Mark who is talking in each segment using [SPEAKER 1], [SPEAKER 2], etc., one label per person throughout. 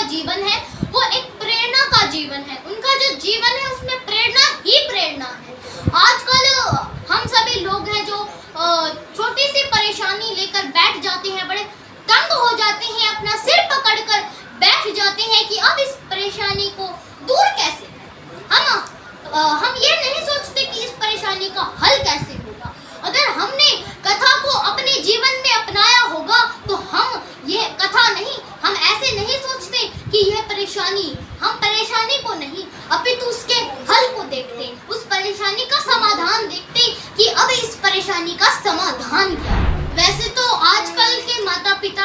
[SPEAKER 1] जीवन है वो एक प्रेरणा का जीवन है। उनका जो जीवन है उसमें प्रेरणा ही प्रेरणा है। आजकल हम सभी लोग हैं जो छोटी सी परेशानी लेकर बैठ जाते हैं, बड़े तंग हो जाते हैं, अपना सिर पकड़कर बैठ जाते हैं कि अब इस परेशानी को दूर कैसे करें। हम ये नहीं सोचते कि इस परेशानी का हल कैसे होगा। अगर हमने कथा को अपने जीवन में अपनाया होगा तो हम ये कथा नहीं, हम ऐसे नहीं सोचते कि यह परेशानी, हम परेशानी को नहीं अपितु उसके हल को देखते, उस परेशानी का समाधान देखते कि अब इस परेशानी का समाधान क्या है। वैसे तो आजकल के माता पिता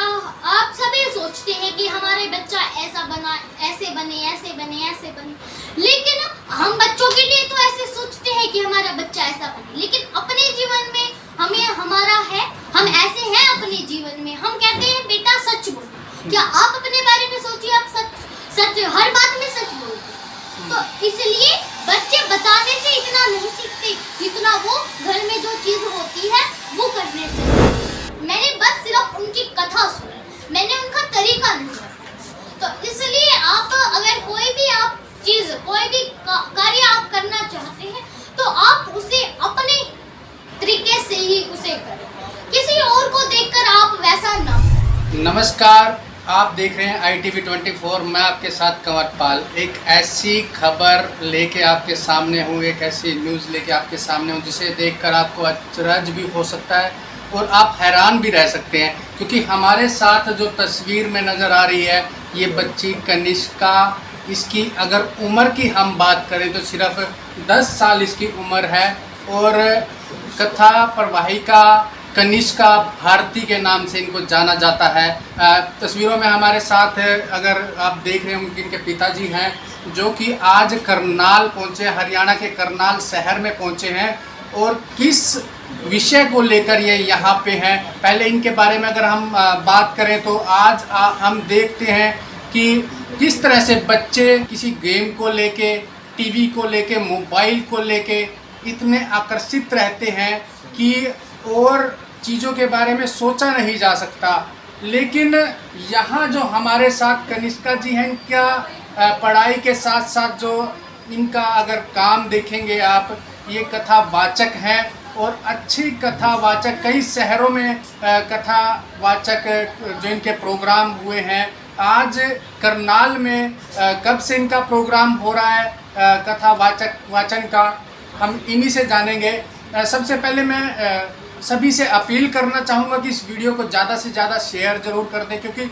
[SPEAKER 1] आप सभी सोचते हैं कि हमारे बच्चा ऐसा बना, ऐसे बने, ऐसे बने, ऐसे बने, लेकिन हम बच्चों के लिए तो ऐसे सोचते हैं कि हमारा बच्चा ऐसा बने, लेकिन अपने जीवन में हमें हमारा है, हम ऐसे हैं अपने जीवन में। हम कहते हैं बेटा सच बोलो। क्या आप अपने बारे में सोचिए, आप सच हर बात में सच बोलते, तो इसलिए बच्चे बताने से इतना नहीं सीखते जितना वो घर में जो चीज होती है वो करने से। मैंने बस सिर्फ उनकी कथा सुनी, मैंने उनका तरीका नहीं बताया। तो इसलिए आप अगर कोई भी आप चीज, कोई भी कार्य आप करना चाहते हैं तो आप उसे अपने तरीके से ही उसे करें, किसी और को देखकर आप वैसा ना करें।
[SPEAKER 2] नमस्कार, आप देख रहे हैं ITV 24। मैं आपके साथ कंवरपाल एक ऐसी खबर लेके आपके सामने हूँ, एक ऐसी न्यूज़ लेके आपके सामने हूँ जिसे देखकर आपको अचरज भी हो सकता है और आप हैरान भी रह सकते हैं, क्योंकि हमारे साथ जो तस्वीर में नज़र आ रही है ये बच्ची कनिष्का, इसकी अगर उम्र की हम बात करें तो सिर्फ 10 साल इसकी उम्र है और कथा प्रवाहिका कनिष्का भारती के नाम से इनको जाना जाता है। तस्वीरों में हमारे साथ अगर आप देख रहे होंगे इनके पिताजी हैं जो कि आज करनाल पहुँचे, हरियाणा के करनाल शहर में पहुँचे हैं और किस विषय को लेकर ये यहाँ पे हैं। पहले इनके बारे में अगर हम बात करें तो आज हम देखते हैं कि किस तरह से बच्चे किसी गेम को लेके, टीवी को लेके, मोबाइल को लेके इतने आकर्षित रहते हैं कि और चीज़ों के बारे में सोचा नहीं जा सकता। लेकिन यहाँ जो हमारे साथ कनिष्का जी हैं, इनका पढ़ाई के साथ साथ जो इनका अगर काम देखेंगे आप, ये कथावाचक हैं और अच्छी कथावाचक, कई शहरों में कथावाचक जो इनके प्रोग्राम हुए हैं। आज करनाल में कब से इनका प्रोग्राम हो रहा है कथावाचक वाचन का, हम इन्हीं से जानेंगे। सबसे पहले मैं सभी से अपील करना चाहूँगा कि इस वीडियो को ज़्यादा से ज़्यादा शेयर ज़रूर कर दें, क्योंकि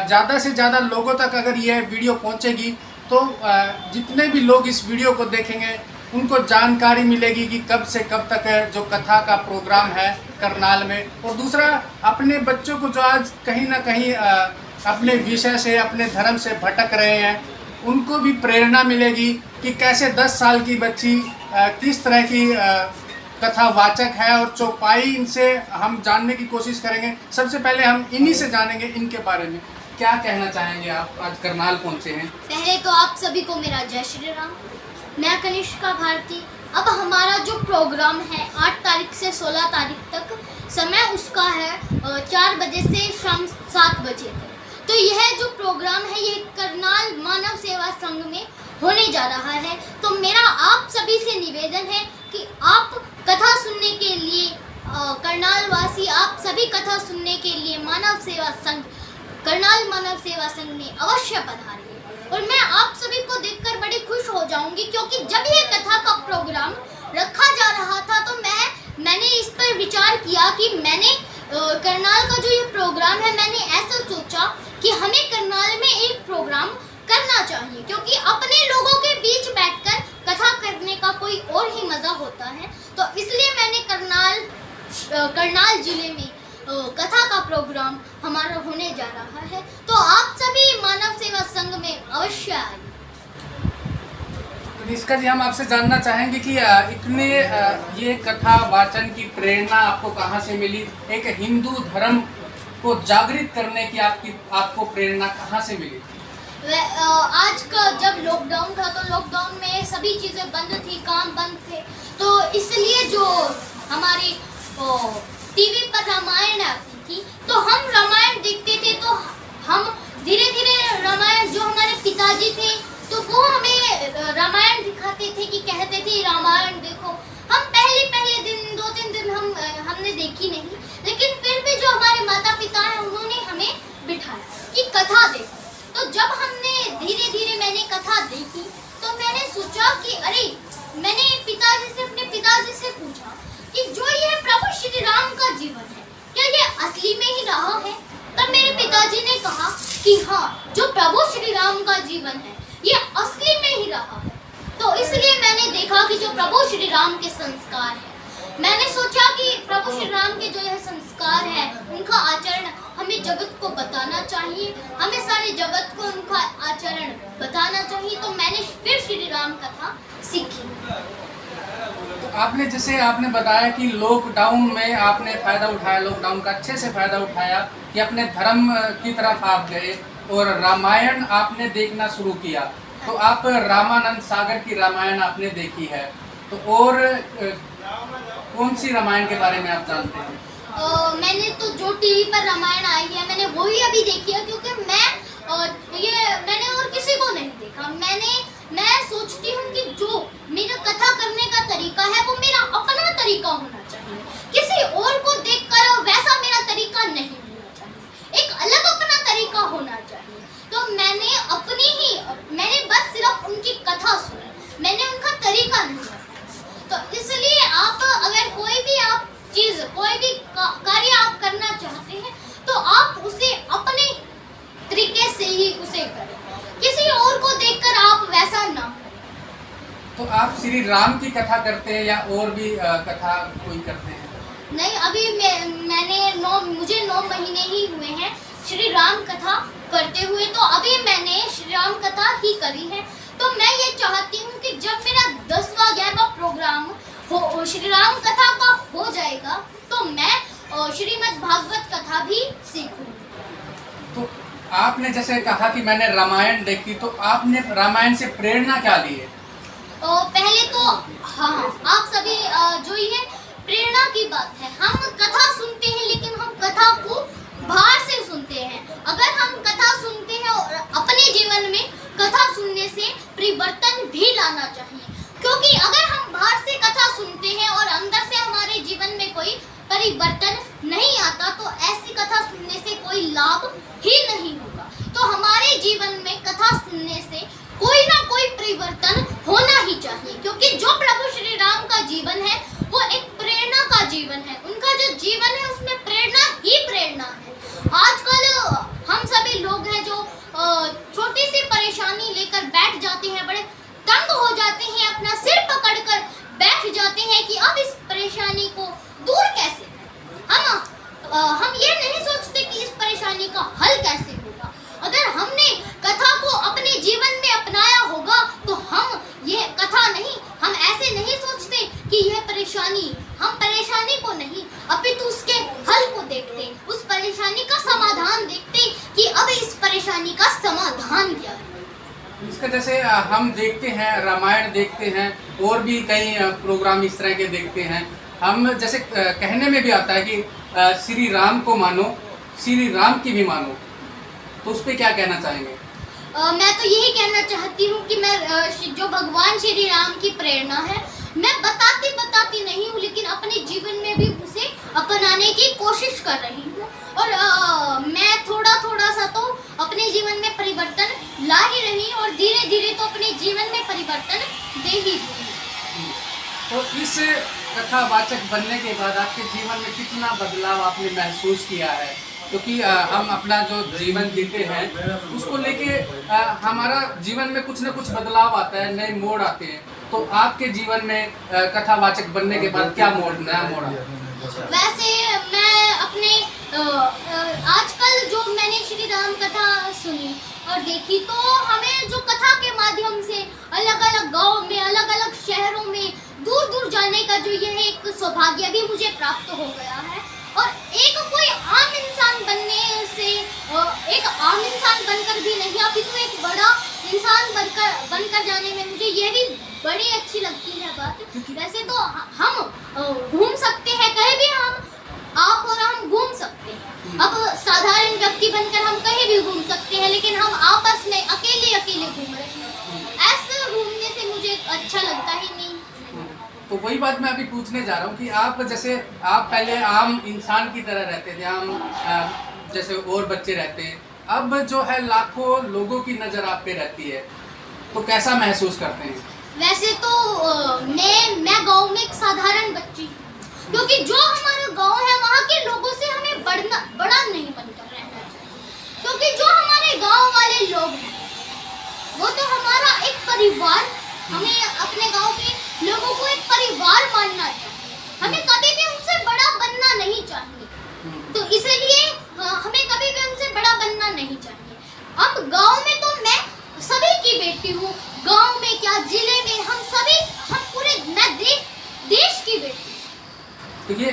[SPEAKER 2] ज़्यादा से ज़्यादा लोगों तक अगर यह वीडियो पहुँचेगी तो जितने भी लोग इस वीडियो को देखेंगे उनको जानकारी मिलेगी कि कब से कब तक जो कथा का प्रोग्राम है करनाल में। और दूसरा, अपने बच्चों को जो आज कहीं ना कहीं अपने विषय से, अपने धर्म से भटक रहे हैं, उनको भी प्रेरणा मिलेगी कि कैसे 10 साल की बच्ची किस तरह की कथावाचक है और चौपाई इनसे हम जानने की कोशिश करेंगे। सबसे पहले हम इन्हीं से जानेंगे इनके बारे में। क्या कहना चाहेंगे आप, आज करनाल पहुंचे हैं?
[SPEAKER 1] पहले तो आप सभी को मेरा जय श्री राम। मैं कनिष्का भारती। अब हमारा जो प्रोग्राम है 8 तारीख से 16 तारीख तक, समय उसका है 4 बजे से शाम 7 बजे तक। तो यह जो प्रोग्राम है ये करनाल मानव सेवा संघ में होने जा रहा है। तो मेरा आप सभी से निवेदन है कि आप कथा सुनने के लिए, करनाल वासी आप सभी कथा सुनने के लिए मानव सेवा संघ, करनाल मानव सेवा संघ में अवश्य पधारिए। और मैं आप सभी को देखकर बड़ी खुश हो जाऊंगी, क्योंकि जब ये कथा का प्रोग्राम रखा जा रहा था तो मैंने इस पर विचार किया कि मैंने करनाल का जो ये प्रोग्राम है, मैंने ऐसा सोचा कि हमें करनाल में एक प्रोग्राम करना चाहिए, क्योंकि अपने लोगों के बीच बैठकर कथा करने का कोई और ही मज़ा होता है। तो इसलिए मैंने करनाल जिले में कथा का प्रोग्राम हमारा होने जा रहा है। तो आप सभी मानव सेवा संघ में अवश्य आइए।
[SPEAKER 2] कनिष्का जी, हम आपसे जानना चाहेंगे कि इतने ये कथा वाचन की प्रेरणा आपको कहाँ से मिली? एक हिंदू धर्म को जागृत करने की आपको प्रेरणा कहाँ से मिली?
[SPEAKER 1] आज का जब लॉकडाउन था तो लॉकडाउन में सभी चीज़ें बंद थी, काम बंद थे, तो इसलिए जो हमारी टीवी पर रामायण आती थी तो हम रामायण देखते थे। तो हम धीरे धीरे रामायण जो पिताजी थे तो वो हमें रामायण दिखाते थे कि कहते थे रामायण देखो। हम पहले दिन 2-3 दिन हमने देखी नहीं, लेकिन फिर भी जो हमारे माता पिता हैं उन्होंने हमें बिठाया कि कथा देखो। तो जब हमने धीरे मैंने कथा देखी तो मैंने सोचा कि अरे, मैंने अपने पिताजी से पूछा कि जो ये प्रभु श्री राम का जीवन है क्या ये असली में ही रहा है। तब मेरे पिताजी ने कहा कि हाँ, जो प्रभु श्री राम का जीवन है ये असली में ही रहा है। तो इसलिए मैंने देखा कि जो प्रभु श्री राम के संस्कार है, मैंने सोचा कि प्रभु श्री राम के जो यह संस्कार है उनका आचरण हमें जगत को बताना चाहिए, हमें सारे जगत को उनका आचरण बताना चाहिए। तो मैंने फिर श्री राम कथा सीखी।
[SPEAKER 2] तो आपने बताया कि लॉकडाउन में आपने फ़ायदा उठाया, लॉकडाउन का अच्छे से फ़ायदा उठाया कि अपने धर्म की तरफ आप गए और रामायण आपने देखना शुरू किया। तो आप रामानंद सागर की रामायण आपने देखी है, तो और कौन सी रामायण के बारे में आप जानते हैं?
[SPEAKER 1] मैंने तो जो टीवी पर रामायण आई है मैंने वही अभी देखी है, क्योंकि मैंने और किसी को नहीं देखा। मैं सोचती हूँ कि जो मेरा कथा करने का तरीका है वो मेरा अपना तरीका होना चाहिए, किसी और को देखकर वैसा मेरा तरीका नहीं होना चाहिए, एक अलग अपना तरीका होना चाहिए। तो मैंने बस सिर्फ उनकी कथा सुनी, मैंने उनका तरीका नहीं सुना। तो इसलिए आप अगर कोई भी कार्य आप करना चाहते हैं तो आप उसे अपने तरीके से ही उसे करें, किसी और को देखकर आप वैसा ना करें।
[SPEAKER 2] तो आप श्री राम की कथा करते हैं या और भी कथा कोई करते हैं?
[SPEAKER 1] नहीं, अभी मुझे 9 महीने ही हुए हैं श्री राम कथा करते हुए, तो अभी मैंने श्री राम कथा ही करी है। तो मैं ये चाहती हूँ कि जब मेरा 10वां 11वां प्रोग्राम श्री राम कथा का हो जाएगा तो मैं श्रीमद् भागवत कथा भी सीखूंगी।
[SPEAKER 2] तो आपने जैसे कहा कि मैंने रामायण देखी, तो आपने रामायण से प्रेरणा क्या ली है?
[SPEAKER 1] पहले तो हाँ, आप सभी जो ये प्रेरणा की बात है, हम कथा सुनते हैं लेकिन हम कथा को बाहर से सुनते हैं। अगर हम कथा सुनते हैं और अपने जीवन में कथा सुनने से परिवर्तन भी लाना चाहिए, क्योंकि अगर हम बाहर से कथा सुनते हैं और अंदर से हमारे जीवन में कोई परिवर्तन नहीं आता तो ऐसी कथा सुनने से कोई लाभ ही नहीं होगा। तो हमारे जीवन में कथा सुनने से कोई ना कोई परिवर्तन होना ही चाहिए, क्योंकि जो प्रभु श्री राम का जीवन है वो एक प्रेरणा का जीवन है। उनका जो जीवन है उसमें प्रेरणा ही प्रेरणा है। आजकल हम सभी लोग हैं जो छोटी सी परेशानी लेकर बैठ जाते हैं, बड़े तंग हो जाते हैं, अपना सिर पकड़कर बैठ जाते हैं कि अब इस परेशानी को दूर कैसे करें। हम ये नहीं सोचते कि इस परेशानी का हल कैसे होगा। अगर हमने कथा को अपने जीवन में अपनाया होगा तो हम ऐसे नहीं सोचते कि यह परेशानी, हम परेशानी को नहीं अपितु उसके हल को देखते, उस परेशानी का समाधान देखते कि अब इस परेशानी का समाधान क्या है।
[SPEAKER 2] इसका जैसे हम देखते हैं, रामायण देखते हैं और भी कई प्रोग्राम इस तरह के देखते हैं। हम जैसे कहने में भी आता है कि श्री राम को मानो, श्री राम की भी मानो, तो उस पर क्या कहना चाहेंगे?
[SPEAKER 1] मैं तो यही कहना चाहती हूँ कि मैं जो भगवान श्री राम की प्रेरणा है मैं बताती नहीं हूँ, लेकिन अपने जीवन में भी उसे अपनाने की कोशिश कर रही हूँ। और मैं थोड़ा सा तो अपने जीवन में परिवर्तन ला ही रही हूँ और धीरे धीरे तो अपने जीवन में परिवर्तन दे ही दूँगी।
[SPEAKER 2] तो इस कथावाचक बनने के बाद आपके जीवन में कितना बदलाव आपने महसूस किया है? क्योंकि हम अपना जो जीवन जीते हैं उसको लेके हमारा जीवन में कुछ न कुछ बदलाव आता है, नए मोड़ आते हैं। तो आपके जीवन में कथावाचक बनने के बाद क्या नया मोड़ आया?
[SPEAKER 1] वैसे मैं अपने आजकल जो मैंने श्री राम कथा सुनी और देखी, तो हमें जो कथा के माध्यम से अलग अलग गाँव में, अलग अलग शहरों में दूर दूर जाने का जो यह एक सौभाग्य भी मुझे प्राप्त हो गया है। और एक कोई आम इंसान बनने से, एक आम इंसान बनकर भी नहीं, अभी तो एक बड़ा इंसान बनकर जाने में मुझे ये भी बड़ी अच्छी लगती है बात। वैसे तो हम घूम सकते हैं कहीं भी, आप और हम घूम सकते हैं। अब साधारण व्यक्ति बनकर हम कहीं भी घूम सकते हैं, लेकिन हम आपस में अकेले अकेले अकेले घूम रहे हैं। ऐसे घूमने से मुझे अच्छा लगता ही नहीं।
[SPEAKER 2] तो वही बात मैं अभी पूछने जा रहा हूँ कि आप जैसे आप पहले आम इंसान की तरह रहते थे, जैसे और बच्चे रहते हैं, अब जो है लाखों लोगों की नज़र आप पे रहती है, तो कैसा महसूस करते हैं?
[SPEAKER 1] वैसे तो मैं गांव में एक साधारण बच्ची हूँ, क्योंकि जो हमारा गांव है वहाँ के लोगों से हमें बड़ा नहीं बनकर रहना चाहिए, क्योंकि जो हमारे गांव वाले लोग हैं वो तो हमारा एक परिवार, हमें अपने गांव के लोगों को एक परिवार मानना चाहिए, हमें कभी भी उनसे बड़ा बनना नहीं चाहिए। तो इसलिए हमें कभी भी उनसे बड़ा बनना नहीं चाहिए। अब गांव में तो मैं सभी की बेटी हूँ, गांव में क्या जिले में हम पूरे मैं देश की बेटी हूँ।
[SPEAKER 2] तो ये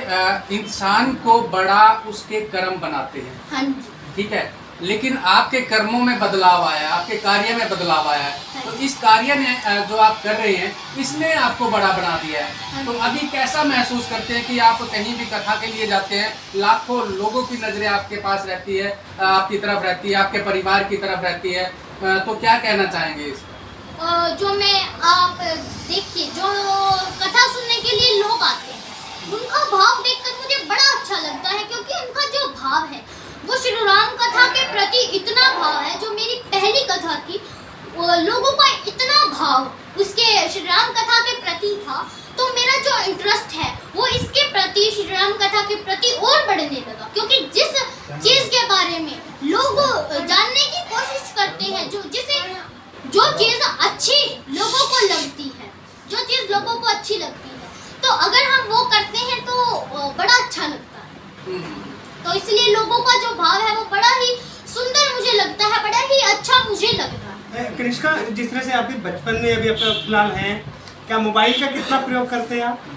[SPEAKER 2] इंसान को बड़ा उसके कर्म बनाते हैं,
[SPEAKER 1] हाँ जी।
[SPEAKER 2] ठीक है, लेकिन आपके कर्मों में बदलाव आया, आपके कार्य में बदलाव आया है, तो इस कार्य ने जो आप कर रहे हैं इसने आपको बड़ा बना दिया है। तो अभी कैसा महसूस करते हैं कि आप कहीं भी कथा के लिए जाते हैं, लाखों लोगों की नज़रें आपके पास रहती है, आपकी तरफ रहती है, आपके परिवार की तरफ रहती है, तो क्या कहना चाहेंगे इस?
[SPEAKER 1] आप देखिए, जो कथा सुनने के लिए लोग आते हैं उनका भाव देखकर मुझे बड़ा अच्छा लगता है, क्योंकि उनका जो भाव है वो श्री राम कथा के प्रति इतना भाव है। जो मेरी पहली कथा थी वो लोगों का इतना भाव उसके श्री राम कथा के प्रति था, तो मेरा जो इंटरेस्ट है वो इसके प्रति, श्री राम कथा के प्रति और बढ़ने लगा, क्योंकि जिस चीज के बारे में लोग जानने की कोशिश करते हैं, जो चीज अच्छी लोगों को लगती है, जो चीज लोगों को अच्छी लगती है, तो अगर हम वो करते हैं तो बड़ा अच्छा लगता है। तो इसलिए लोगों का जो भाव है वो बड़ा ही सुंदर मुझे लगता है, बड़ा ही अच्छा मुझे लगता है।
[SPEAKER 3] कृष्णा, जिस तरह से आपके बचपन में अभी आपका फिलहाल है, क्या मोबाइल का कितना प्रयोग करते हैं आप?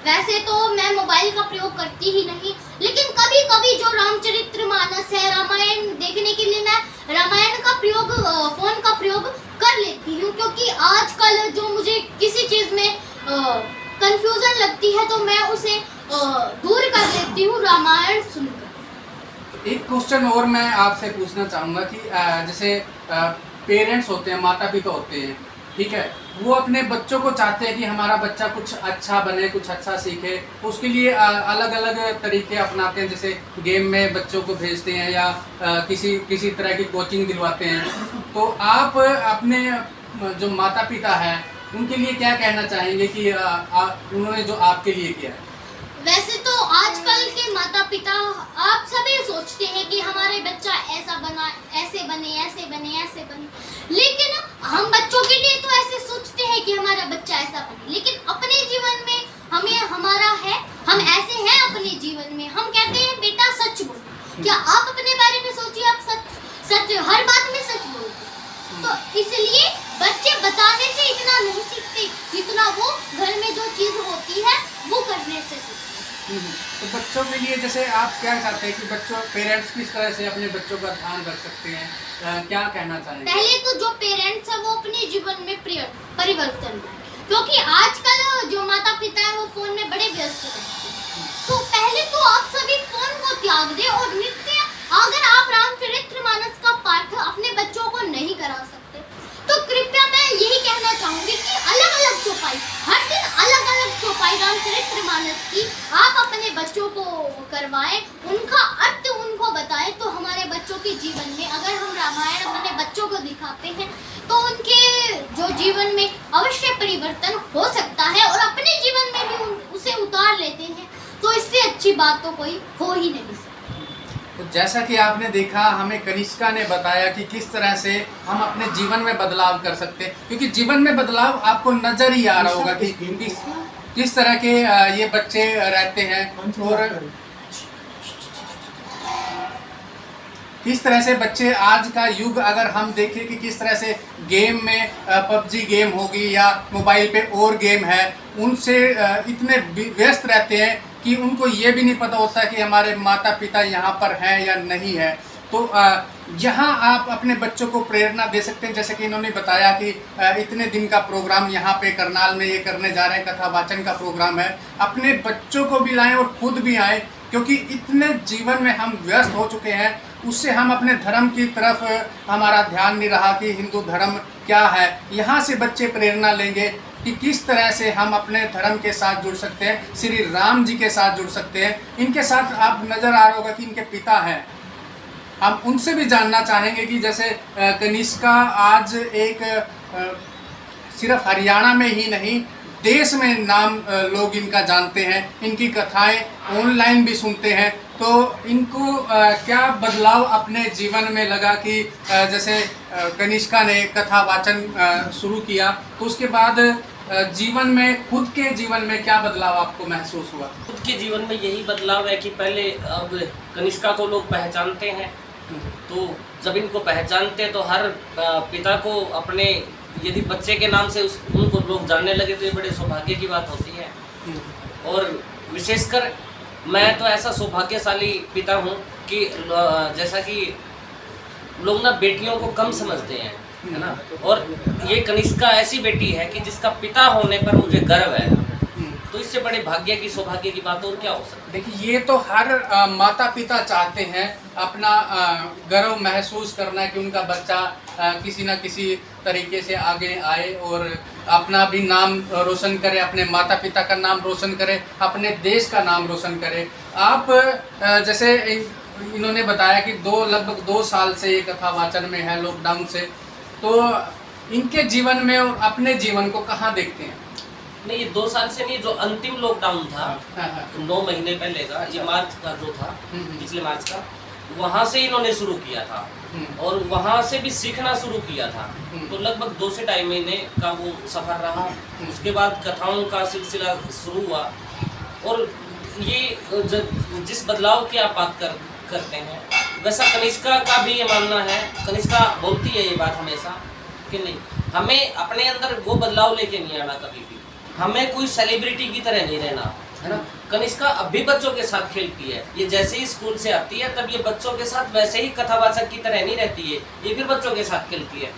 [SPEAKER 1] वैसे तो मैं मोबाइल का प्रयोग करती ही नहीं, लेकिन कभी कभी जो रामचरितमानस है, रामायण देखने के लिए मैं रामायण का प्रयोग, फोन का प्रयोग कर लेती हूँ, क्योंकि आजकल जो मुझे किसी चीज में कंफ्यूजन लगती है तो मैं उसे दूर कर लेती हूँ रामायण सुनकर।
[SPEAKER 2] एक क्वेश्चन और मैं आपसे पूछना चाहूँगा कि जैसे पेरेंट्स होते हैं, माता पिता होते हैं, ठीक है, वो अपने बच्चों को चाहते हैं कि हमारा बच्चा कुछ अच्छा बने, कुछ अच्छा सीखे, उसके लिए अलग अलग तरीके अपनाते हैं, जैसे गेम में बच्चों को भेजते हैं या किसी तरह की कोचिंग दिलवाते हैं। तो आप अपने जो माता पिता हैं उनके लिए क्या कहना चाहेंगे कि उन्होंने जो आपके लिए किया है?
[SPEAKER 1] वैसे तो आजकल के माता पिता आप सभी सोचते हैं कि हमारे बच्चा ऐसा बना, ऐसे बने, ऐसे बने, ऐसे बने, लेकिन हम बच्चों के लिए तो ऐसे सोचते हैं कि हमारा बच्चा ऐसा बने, लेकिन अपने जीवन में हम ऐसे हैं अपने जीवन में, हम कहते हैं बेटा सच बोलो। क्या आप अपने बारे में सोचिए, आप सच हर बात में सच बोलते, तो इसलिए बच्चे बताने से इतना नहीं सीखते जितना वो घर में जो चीज होती है वो करने से सीखते।
[SPEAKER 2] तो बच्चों के लिए जैसे आप क्या चाहते हैं कि पेरेंट्स किस तरह से अपने बच्चों का ध्यान रख सकते हैं, क्या कहना चाहेंगे?
[SPEAKER 1] पहले तो जो पेरेंट्स है वो अपने जीवन में परिवर्तन लाए, क्योंकि आजकल जो माता पिता है वो फोन में बड़े व्यस्त रहते हैं। तो पहले तो आप सभी फोन को त्याग दें और नित्य, अगर आप रामचरितमानस का पाठ अपने बच्चों को नहीं करा सकते तो कृपया मैं यही कहना चाहूंगी कि अलग अलग चौपाई, हर दिन अलग अलग चौपाई रामचरितमानस की आप अपने बच्चों को करवाएं, उनका अर्थ उनको बताएं, तो हमारे बच्चों के जीवन में अगर हम रामायण अपने बच्चों को दिखाते हैं तो उनके जो जीवन में अवश्य परिवर्तन हो सकता है, और अपने जीवन में भी उसे उतार लेते हैं, तो इससे अच्छी बात तो कोई हो ही नहीं सकती।
[SPEAKER 2] तो जैसा कि आपने देखा, हमें कनिष्का ने बताया कि किस तरह से हम अपने जीवन में बदलाव कर सकते हैं, क्योंकि जीवन में बदलाव आपको नज़र ही आ रहा होगा कि किस तरह के ये बच्चे रहते हैं और किस तरह से बच्चे, आज का युग अगर हम देखें कि किस तरह से गेम में पबजी गेम होगी या मोबाइल पे और गेम है, उनसे इतने व्यस्त रहते हैं कि उनको ये भी नहीं पता होता कि हमारे माता पिता यहाँ पर हैं या नहीं है। तो यहाँ आप अपने बच्चों को प्रेरणा दे सकते हैं, जैसे कि इन्होंने बताया कि इतने दिन का प्रोग्राम यहाँ पे करनाल में ये करने जा रहे हैं, कथा वाचन का प्रोग्राम है। अपने बच्चों को भी लाएं और खुद भी आएँ, क्योंकि इतने जीवन में हम व्यस्त हो चुके हैं, उससे हम अपने धर्म की तरफ हमारा ध्यान नहीं रहा कि हिंदू धर्म क्या है। यहाँ से बच्चे प्रेरणा लेंगे कि किस तरह से हम अपने धर्म के साथ जुड़ सकते हैं, श्री राम जी के साथ जुड़ सकते हैं। इनके साथ आप नज़र आ रहा होगा कि इनके पिता हैं। हम उनसे भी जानना चाहेंगे कि जैसे कनिष्का आज एक सिर्फ हरियाणा में ही नहीं देश में नाम लोग इनका जानते हैं, इनकी कथाएं ऑनलाइन भी सुनते हैं। तो इनको क्या बदलाव अपने जीवन में लगा कि जैसे कनिष्का ने कथा वाचन शुरू किया, तो उसके बाद जीवन में खुद के जीवन में क्या बदलाव आपको महसूस हुआ?
[SPEAKER 4] खुद के जीवन में यही बदलाव है कि पहले अब कनिष्का को लोग पहचानते हैं, तो जब इनको पहचानते हैं तो हर पिता को अपने यदि बच्चे के नाम से उनको लोग जानने लगे तो ये बड़े सौभाग्य की बात होती है। और विशेषकर मैं तो ऐसा सौभाग्यशाली पिता हूँ कि जैसा कि लोग ना बेटियों को कम समझते हैं, है ना, और ये कनिष्का ऐसी बेटी है कि जिसका पिता होने पर मुझे गर्व है। तो इससे बड़े भाग्य की सौभाग्य की बात और क्या हो सकती है।
[SPEAKER 2] देखिए, ये तो हर माता पिता चाहते हैं अपना गर्व महसूस करना कि उनका बच्चा किसी न किसी तरीके से आगे आए और अपना भी नाम रोशन करे, अपने माता पिता का नाम रोशन करे, अपने देश का नाम रोशन करे। आप जैसे इन्होंने बताया कि लगभग 2 साल से ये कथा वाचन में है लॉकडाउन से, तो इनके जीवन में और अपने जीवन को कहाँ देखते हैं?
[SPEAKER 4] नहीं, ये 2 साल से नहीं, जो अंतिम लॉकडाउन था 9 महीने पहले का, ये मार्च का जो था, पिछले मार्च का, वहाँ से इन्होंने शुरू किया था और वहाँ से भी सीखना शुरू किया था। तो लगभग 2 से 2.5 महीने का वो सफ़र रहा। उसके बाद कथाओं का सिलसिला शुरू हुआ और ये जिस बदलाव की आप बात करते हैं, वैसा कनिष्का का भी ये मानना है। कनिष्का बोलती है ये बात हमेशा कि नहीं, हमें अपने अंदर वो बदलाव लेके नहीं आना, कभी भी हमें कोई सेलिब्रिटी की तरह नहीं रहना, है ना। कनिष्का अब भी बच्चों के साथ खेलती है। ये जैसे ही स्कूल से आती है तब ये बच्चों के साथ वैसे ही कथावाचक की तरह नहीं रहती है, ये फिर बच्चों के साथ खेलती है।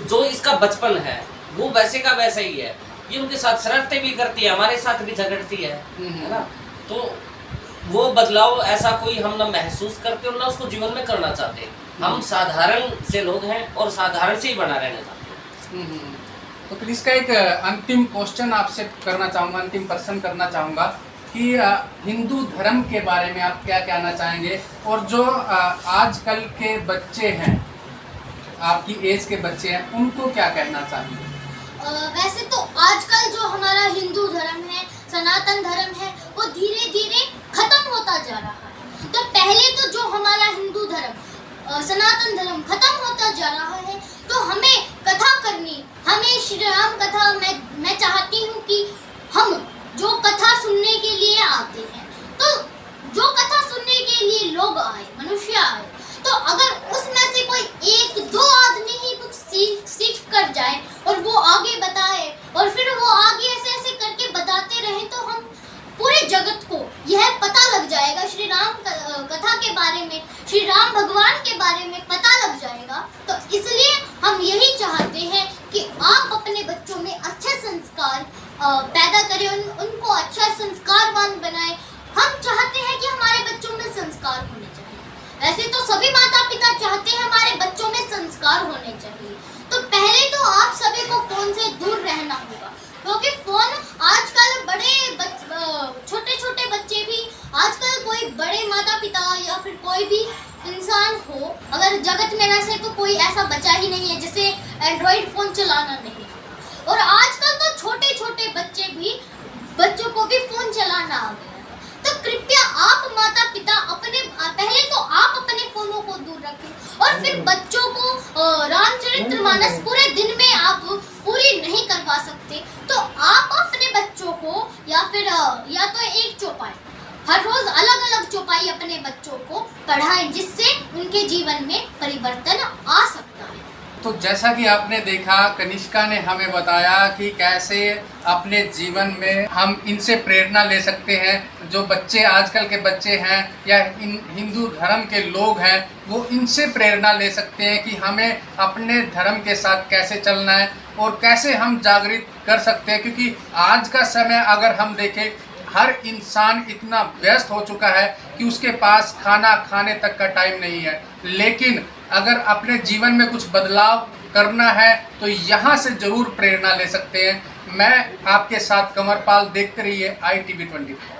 [SPEAKER 4] जो इसका बचपन है वो वैसे का वैसा ही है। ये उनके साथ शरारतें भी करती है, हमारे साथ भी झगड़ती है ना। तो वो बदलाव ऐसा कोई हम ना महसूस करते और ना उसको जीवन में करना चाहते। हम साधारण से लोग हैं और साधारण से ही बना रहना चाहते हैं।
[SPEAKER 2] तो फिर इसका एक अंतिम क्वेश्चन आपसे करना चाहूँगा, अंतिम प्रश्न करना चाहूँगा कि हिंदू धर्म के बारे में आप क्या कहना चाहेंगे, और जो आजकल के बच्चे हैं, आपकी एज के बच्चे हैं, उनको क्या कहना चाहेंगे?
[SPEAKER 1] वैसे तो आजकल जो हमारा हिंदू धर्म है, सनातन धर्म है, वो धीरे धीरे खत्म होता जा रहा है। तो पहले तो जो हमारा हिंदू धर्म सनातन धर्म खत्म होता जा रहा है, तो हमें कथा करनी, हमें श्री राम कथा, मैं चाहती हूँ कि हम जो कथा सुनने के लिए आते हैं, तो जो कथा सुनने के लिए लोग आए, मनुष्य आए, तो अगर उसमें से कोई 1-2 आदमी ही कुछ सीख कर जाए और वो आगे बताए और फिर वो आगे ऐसे ऐसे करके बताते रहे, तो हम पूरे जगत को यह पता लग जाएगा, श्री राम कथा के बारे में, श्री राम भगवान के बारे में पता लग जाएगा। तो इसलिए हम यही चाहते हैं कि आप अपने बच्चों में अच्छे संस्कार पैदा करें, उनको अच्छा संस्कारवान बनाएं। हम चाहते हैं कि हमारे बच्चों में संस्कार होने चाहिए। वैसे तो सभी माता पिता चाहते हैं हमारे बच्चों में संस्कार होने चाहिए। तो पहले तो आप सभी को फोन से दूर रहना होगा, क्योंकि फोन आजकल बड़े छोटे छोटे बच्चे भी, आजकल कोई बड़े माता पिता या फिर कोई भी इंसान हो, अगर जगत में वैसे तो कोई ऐसा बचा ही नहीं है जिसे एंड्रॉइड फोन चलाना नहीं। और आजकल तो छोटे छोटे बच्चों को भी फोन चलाना आ गया है। तो कृपया आप माता पिता पहले तो आप अपने फोनों को दूर रखें और फिर बच्चों को रामचरितमानस पूरे दिन में आप पूरी नहीं करवा सकते, तो आप अपने बच्चों को या तो एक चौपाई, हर रोज अलग अलग चौपाई अपने बच्चों को पढ़ाएं, जिससे उनके जीवन में परिवर्तन आ सकता है।
[SPEAKER 2] तो जैसा कि आपने देखा, कनिष्का ने हमें बताया कि कैसे अपने जीवन में हम इनसे प्रेरणा ले सकते हैं। जो बच्चे आजकल के बच्चे हैं या इन हिंदू धर्म के लोग हैं, वो इनसे प्रेरणा ले सकते हैं कि हमें अपने धर्म के साथ कैसे चलना है और कैसे हम जागृत कर सकते हैं। क्योंकि आज का समय अगर हम देखें, हर इंसान इतना व्यस्त हो चुका है कि उसके पास खाना खाने तक का टाइम नहीं है। लेकिन अगर अपने जीवन में कुछ बदलाव करना है तो यहाँ से ज़रूर प्रेरणा ले सकते हैं। मैं आपके साथ कंवर पाल, देखते रहिए ITV24।